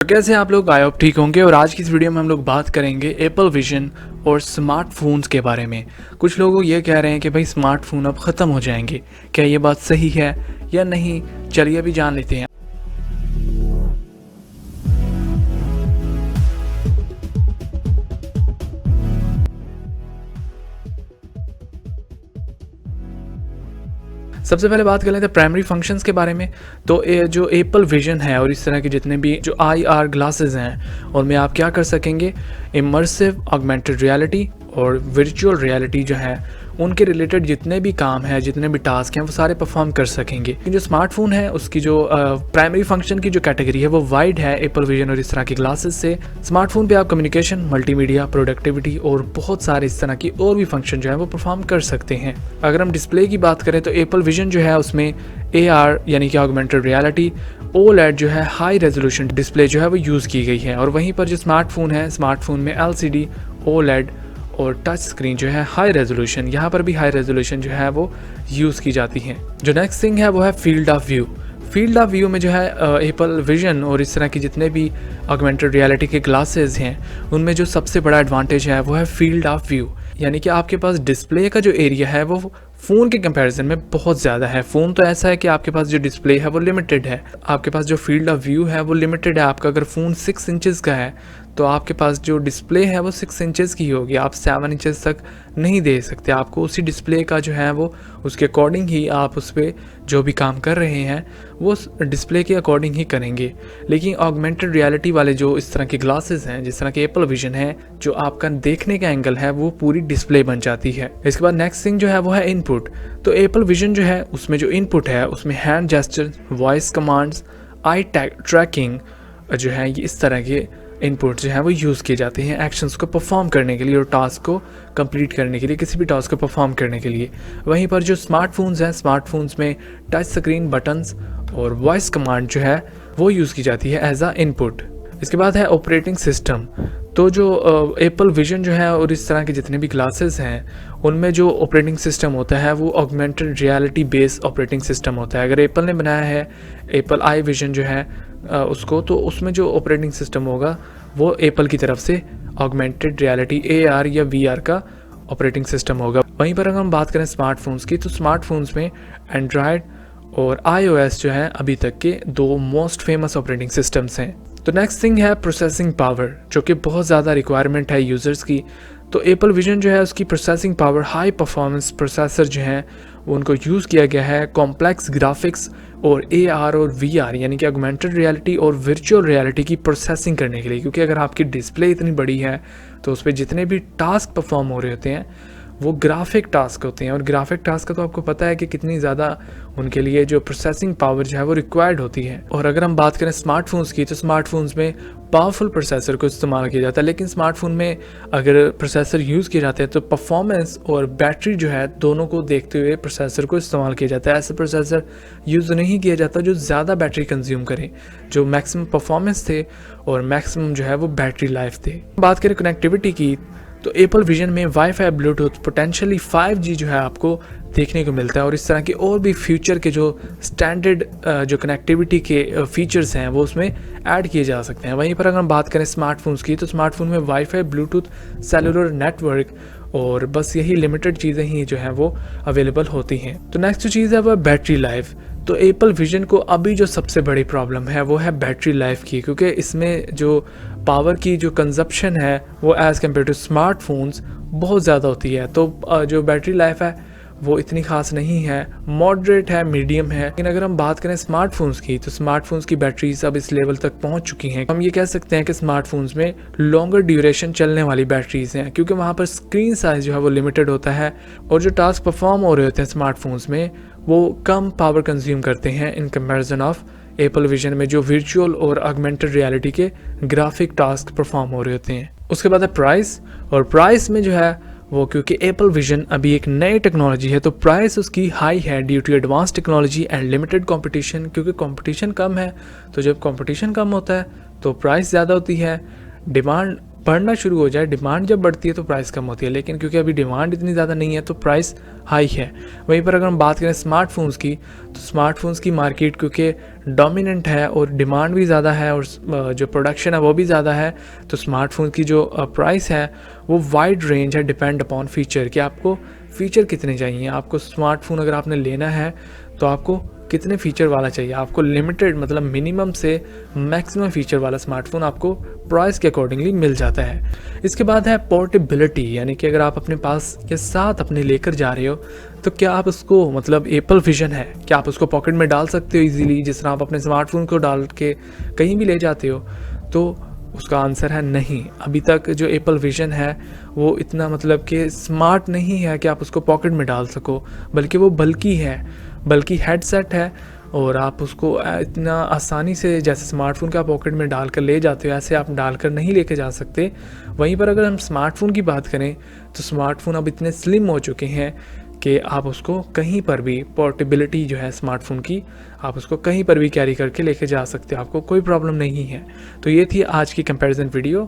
तो कैसे आप लोग आई होप ठीक होंगे। और आज की इस वीडियो में हम लोग बात करेंगे एप्पल विजन और स्मार्टफोन्स के बारे में। कुछ लोग ये कह रहे हैं कि भाई स्मार्टफोन अब ख़त्म हो जाएंगे, क्या ये बात सही है या नहीं? चलिए अभी जान लेते हैं। सबसे पहले बात कर लेते हैं प्राइमरी फंक्शंस के बारे में। तो जो एप्पल विजन है और इस तरह के जितने भी जो आईआर ग्लासेस हैं उनमें आप क्या कर सकेंगे, इमर्सिव ऑगमेंटेड रियलिटी और वर्चुअल रियलिटी जो है उनके रिलेटेड जितने भी काम है, जितने भी टास्क हैं वो सारे परफॉर्म कर सकेंगे। जो स्मार्टफोन है उसकी जो प्राइमरी फंक्शन की जो कैटेगरी है वो वाइड है एप्पल विजन और इस तरह के ग्लासेस से। स्मार्टफोन पे आप कम्युनिकेशन, मल्टीमीडिया, प्रोडक्टिविटी और बहुत सारे इस तरह की और भी फंक्शन जो है वो परफॉर्म कर सकते हैं। अगर हम डिस्प्ले की बात करें तो एप्पल विजन जो है उसमें AR यानी कि ऑगमेंटेड रियलिटी, OLED जो है हाई रेजोल्यूशन डिस्प्ले जो है वो यूज़ की गई है। और वहीं पर जो स्मार्टफोन है, स्मार्टफोन में LCD, OLED और टच स्क्रीन जो है हाई रेजोल्यूशन, यहाँ पर भी हाई रेजोल्यूशन जो है वो यूज़ की जाती है। जो नेक्स्ट थिंग है वो है field of view. Field of view में जो है एप्पल विजन और इस तरह की जितने भी ऑगमेंटेड रियलिटी के ग्लासेस हैं उनमें जो सबसे बड़ा एडवांटेज है वो है फील्ड ऑफ व्यू, यानी कि आपके पास डिस्प्ले का जो एरिया है वो फ़ोन के कंपैरिजन में बहुत ज़्यादा है। फ़ोन तो ऐसा है कि आपके पास जो डिस्प्ले है वो लिमिटेड है, आपके पास जो फील्ड ऑफ व्यू है वो लिमिटेड है। आपका अगर फ़ोन 6 इंचज़ का है तो आपके पास जो डिस्प्ले है वो 6 इंचज़ की होगी, आप 7 इंचज़ तक नहीं दे सकते। आपको उसी डिस्प्ले का जो है वो उसके अकॉर्डिंग ही आप उस पर जो भी काम कर रहे हैं वो डिस्प्ले के अकॉर्डिंग ही करेंगे। लेकिन ऑगमेंटेड रियलिटी वाले जो इस तरह के ग्लासेस हैं, जिस तरह के एप्पल विजन है, जो आपका देखने का एंगल है वो पूरी डिस्प्ले बन जाती है। इसके बाद नेक्स्ट थिंग जो है वो है इनपुट। तो एप्पल विजन जो है उसमें जो इनपुट है उसमें हैंड जेस्चर, वॉइस कमांड्स, आई ट्रैकिंग जो है ये इस तरह के इनपुट जो है वो यूज़ किए जाते हैं एक्शंस को परफॉर्म करने के लिए और टास्क को कंप्लीट करने के लिए, किसी भी टास्क को परफॉर्म करने के लिए। वहीं पर जो स्मार्टफोन्स हैं, स्मार्टफोन्स में टच स्क्रीन, बटन्स और वॉइस कमांड जो है वो यूज़ की जाती है एज आ इनपुट। इसके बाद है ऑपरेटिंग सिस्टम। तो जो एप्पल विजन जो है और इस तरह के जितने भी ग्लासेस हैं उनमें जो ऑपरेटिंग सिस्टम होता है वो augmented reality based operating system होता है। अगर एप्पल ने बनाया है एप्पल आई विजन जो है उसको, तो उसमें जो ऑपरेटिंग सिस्टम होगा वो एप्पल की तरफ से ऑगमेंटेड रियलिटी AR या VR का ऑपरेटिंग सिस्टम होगा। वहीं पर अगर हम बात करें स्मार्टफोन्स की, तो स्मार्टफोन्स में एंड्रॉयड और iOS जो है अभी तक के 2 मोस्ट फेमस ऑपरेटिंग सिस्टम्स हैं। तो नेक्स्ट थिंग है प्रोसेसिंग पावर, जो कि बहुत ज़्यादा रिक्वायरमेंट है यूज़र्स की। तो एप्पल विजन जो है उसकी processing power, high performance processor जो हैं वो उनको यूज़ किया गया है कॉम्प्लेक्स ग्राफिक्स और AR और VR यानी कि ऑगमेंटेड रियलिटी और वर्चुअल रियलिटी की प्रोसेसिंग करने के लिए। क्योंकि अगर आपकी डिस्प्ले इतनी बड़ी है तो उस पर जितने भी टास्क परफॉर्म हो रहे होते हैं वो ग्राफिक टास्क होते हैं, और ग्राफिक टास्क का तो आपको पता है कि कितनी ज़्यादा उनके लिए जो प्रोसेसिंग पावर जो है वो रिक्वायर्ड होती है। और अगर हम बात करें स्मार्टफोन्स की, तो स्मार्टफोन्स में पावरफुल प्रोसेसर को इस्तेमाल किया जाता है। लेकिन स्मार्टफोन में अगर प्रोसेसर यूज़ किए जाते हैं तो परफॉर्मेंस और बैटरी जो है दोनों को देखते हुए प्रोसेसर को इस्तेमाल किया जाता है। ऐसे प्रोसेसर यूज़ नहीं किया जाता जो ज़्यादा बैटरी कंज्यूम करें, जो मैक्सिमम परफॉर्मेंस थे और मैक्सिमम जो है वो बैटरी लाइफ थे। बात करें कनेक्टिविटी की, तो एप्पल विजन में वाईफाई, ब्लूटूथ, पोटेंशियली 5G जो है आपको देखने को मिलता है। और इस तरह के और भी फ्यूचर के जो स्टैंडर्ड जो कनेक्टिविटी के फीचर्स हैं वो उसमें ऐड किए जा सकते हैं। वहीं पर अगर हम बात करें स्मार्टफोन्स की, तो स्मार्टफोन में वाईफाई, ब्लूटूथ, सेलुलर नेटवर्क और बस यही लिमिटेड चीज़ें ही जो हैं वो अवेलेबल होती हैं। तो नेक्स्ट जो चीज़ है वो बैटरी लाइफ। तो एप्पल विजन को अभी जो सबसे बड़ी प्रॉब्लम है वो है बैटरी लाइफ की, क्योंकि इसमें जो पावर की जो कंजप्शन है वो एज़ कम्पेयर टू स्मार्टफोन्स बहुत ज़्यादा होती है। तो जो बैटरी लाइफ है वो इतनी खास नहीं है, मॉडरेट है, मीडियम है। लेकिन अगर हम बात करें स्मार्टफोन्स की, तो स्मार्टफोन्स की बैटरीज अब इस लेवल तक पहुंच चुकी हैं, हम ये कह सकते हैं कि स्मार्टफोन्स में लॉन्गर ड्यूरेशन चलने वाली बैटरीज हैं, क्योंकि वहाँ पर स्क्रीन साइज जो है वो लिमिटेड होता है और जो टास्क परफॉर्म हो रहे होते हैं स्मार्टफोन्स में वो कम पावर कंज्यूम करते हैं in comparison of Apple vision में जो वर्चुअल और ऑगमेंटेड रियलिटी के ग्राफिक टास्क परफॉर्म हो रहे होते हैं। उसके बाद है प्राइस। और प्राइस में जो है वो, क्योंकि एप्पल विजन अभी एक नई टेक्नोलॉजी है तो प्राइस उसकी हाई है due to advance technology and limited competition. क्योंकि कंपटीशन कम है, तो जब कंपटीशन कम होता है तो प्राइस ज़्यादा होती है, डिमांड बढ़ना शुरू हो जाए, डिमांड जब बढ़ती है तो प्राइस कम होती है, लेकिन क्योंकि अभी डिमांड इतनी ज़्यादा नहीं है तो प्राइस हाई है। वहीं पर अगर हम बात करें स्मार्टफ़ोन्स की, तो स्मार्टफ़ोन्स की मार्केट क्योंकि डोमिनेंट है और डिमांड भी ज़्यादा है और जो प्रोडक्शन है वो भी ज़्यादा है, तो स्मार्टफ़ोन की जो प्राइस है वो वाइड रेंज है, डिपेंड अपॉन फ़ीचर कि आपको फ़ीचर कितने चाहिए। आपको स्मार्टफ़ोन अगर आपने लेना है तो आपको कितने फ़ीचर वाला चाहिए। आपको लिमिटेड मतलब मिनिमम से मैक्सिमम फ़ीचर वाला स्मार्टफ़ोन आपको प्राइस के अकॉर्डिंगली मिल जाता है। इसके बाद है पोर्टेबिलिटी, यानी कि अगर आप अपने पास के साथ अपने लेकर जा रहे हो तो क्या आप उसको मतलब एप्पल विज़न है, क्या आप उसको पॉकेट में डाल सकते हो ईज़िली जिस तरह आप अपने स्मार्टफ़ोन को डाल के कहीं भी ले जाते हो? तो उसका आंसर है नहीं। अभी तक जो एप्पल विज़न है वो इतना मतलब कि स्मार्ट नहीं है कि आप उसको पॉकेट में डाल सको, बल्कि वो बल्कि है, बल्कि हेडसेट है और आप उसको इतना आसानी से जैसे स्मार्टफ़ोन को आप पॉकेट में डाल कर ले जाते हो ऐसे आप डाल कर नहीं लेके जा सकते। वहीं पर अगर हम स्मार्टफ़ोन की बात करें तो स्मार्टफ़ोन अब इतने स्लिम हो चुके हैं कि आप उसको कहीं पर भी पोर्टेबिलिटी जो है स्मार्टफ़ोन की, आप उसको कहीं पर भी कैरी करके लेके जा सकते हो, आपको कोई प्रॉब्लम नहीं है। तो ये थी आज की कंपैरिजन वीडियो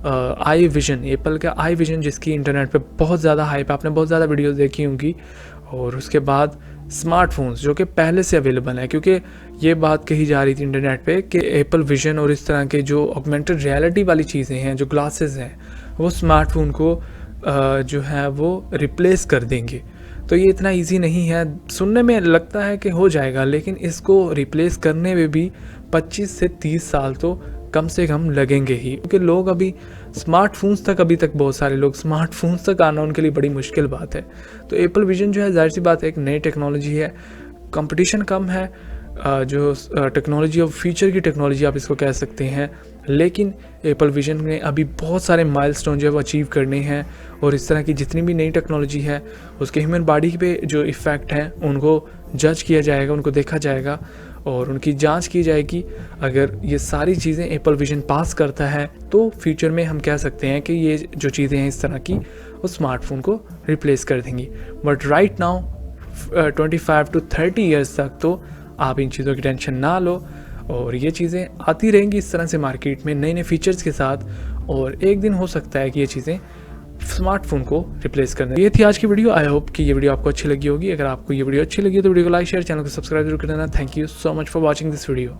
आई विज़न, एप्पल का आई विज़न जिसकी इंटरनेट पे बहुत ज़्यादा हाइप है, आपने बहुत ज़्यादा वीडियोस देखी होंगी। और उसके बाद स्मार्टफ़ोन्स जो कि पहले से अवेलेबल हैं, क्योंकि ये बात कही जा रही थी इंटरनेट पे कि एप्पल विज़न और इस तरह के जो ऑगमेंटेड रियलिटी वाली चीज़ें हैं, जो ग्लासेस हैं, वो स्मार्टफ़ोन को जो है वो रिप्लेस कर देंगे। तो ये इतना ईज़ी नहीं है, सुनने में लगता है कि हो जाएगा, लेकिन इसको रिप्लेस करने में भी 25 से 30 साल तो कम से कम लगेंगे ही, क्योंकि लोग अभी स्मार्टफ़ोन्स तक अभी तक बहुत सारे लोग स्मार्टफ़ोन्स तक आना उनके लिए बड़ी मुश्किल बात है। तो एप्पल विज़न जो है ज़ाहिर-सी बात है एक नई टेक्नोलॉजी है, कंपटीशन कम है, जो टेक्नोलॉजी और फीचर की टेक्नोलॉजी आप इसको कह सकते हैं, लेकिन एप्पल विज़न ने अभी बहुत सारे माइलस्टोन जो है वो अचीव करने हैं और इस तरह की जितनी भी नई टेक्नोलॉजी है उसके ह्यूमन बॉडी पे जो इफ़ेक्ट हैं उनको जज किया जाएगा, उनको देखा जाएगा और उनकी जांच की जाएगी। अगर ये सारी चीज़ें एप्पल विज़न पास करता है तो फ्यूचर में हम कह सकते हैं कि ये जो चीज़ें हैं इस तरह की वो स्मार्टफ़ोन को रिप्लेस कर देंगी। But right now 25 to 30 years तक तो आप इन चीज़ों की टेंशन ना लो और ये चीज़ें आती रहेंगी इस तरह से मार्केट में नए नए फीचर्स के साथ, और एक दिन हो सकता है कि ये चीज़ें स्मार्टफोन को रिप्लेस करना। ये थी आज की वीडियो। आई होप कि ये वीडियो आपको अच्छी लगी होगी। अगर आपको ये वीडियो अच्छी लगी तो वीडियो को लाइक शेयर, चैनल को सब्सक्राइब जरूर कर देना। Thank you so much for watching this video.